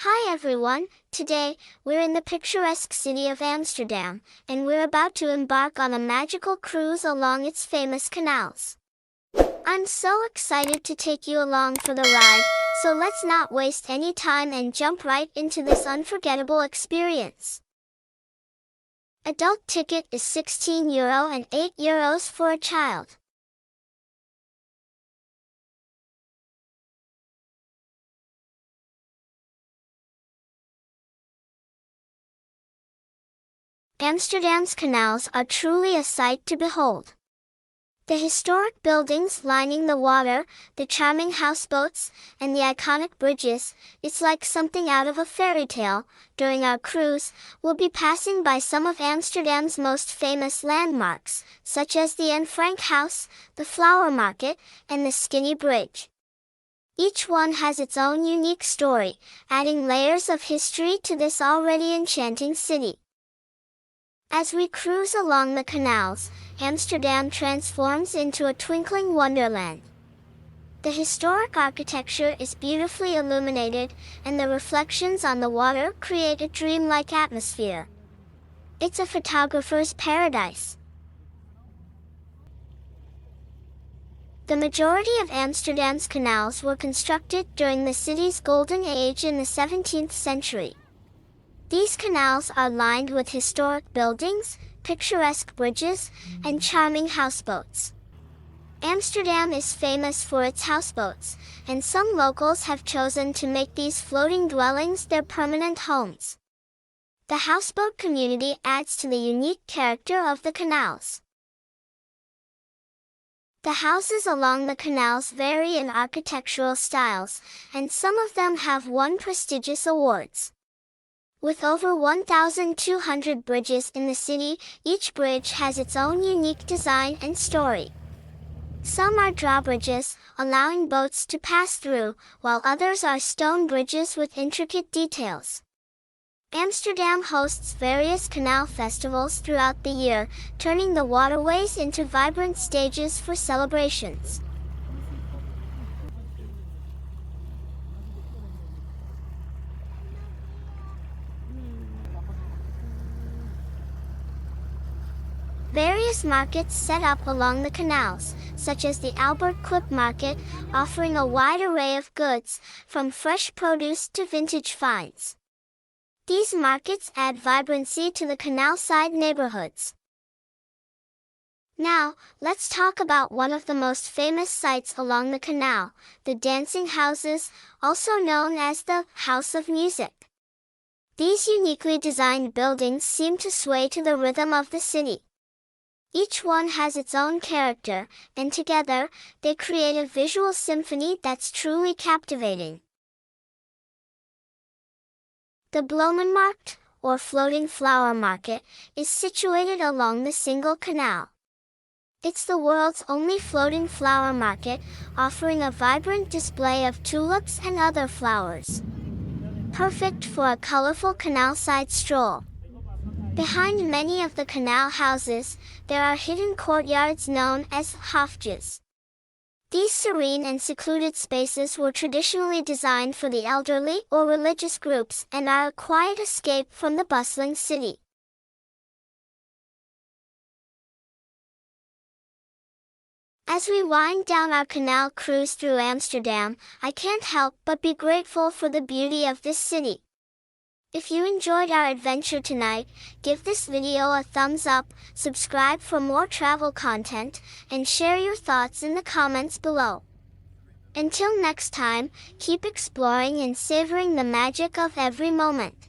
Hi everyone, today, we're in the picturesque city of Amsterdam, and we're about to embark on a magical cruise along its famous canals. I'm so excited to take you along for the ride, so let's not waste any time and jump right into this unforgettable experience. Adult ticket is €16 and €8 for a child. Amsterdam's canals are truly a sight to behold. The historic buildings lining the water, the charming houseboats, and the iconic bridges, it's like something out of a fairy tale. During our cruise, we'll be passing by some of Amsterdam's most famous landmarks, such as the Anne Frank House, the Flower Market, and the Skinny Bridge. Each one has its own unique story, adding layers of history to this already enchanting city. As we cruise along the canals, Amsterdam transforms into a twinkling wonderland. The historic architecture is beautifully illuminated, and the reflections on the water create a dreamlike atmosphere. It's a photographer's paradise. The majority of Amsterdam's canals were constructed during the city's golden age in the 17th century. These canals are lined with historic buildings, picturesque bridges, and charming houseboats. Amsterdam is famous for its houseboats, and some locals have chosen to make these floating dwellings their permanent homes. The houseboat community adds to the unique character of the canals. The houses along the canals vary in architectural styles, and some of them have won prestigious awards. With over 1,200 bridges in the city, each bridge has its own unique design and story. Some are drawbridges, allowing boats to pass through, while others are stone bridges with intricate details. Amsterdam hosts various canal festivals throughout the year, turning the waterways into vibrant stages for celebrations. Various markets set up along the canals, such as the Albert Kuip Market, offering a wide array of goods, from fresh produce to vintage finds. These markets add vibrancy to the canal-side neighborhoods. Now, let's talk about one of the most famous sights along the canal, the dancing houses, also known as the House of Music. These uniquely designed buildings seem to sway to the rhythm of the city. Each one has its own character, and together, they create a visual symphony that's truly captivating. The Bloemenmarkt, or floating flower market, is situated along the single canal. It's the world's only floating flower market, offering a vibrant display of tulips and other flowers. Perfect for a colorful canal-side stroll. Behind many of the canal houses, there are hidden courtyards known as hofjes. These serene and secluded spaces were traditionally designed for the elderly or religious groups and are a quiet escape from the bustling city. As we wind down our canal cruise through Amsterdam, I can't help but be grateful for the beauty of this city. If you enjoyed our adventure tonight, give this video a thumbs up, subscribe for more travel content, and share your thoughts in the comments below. Until next time, keep exploring and savoring the magic of every moment.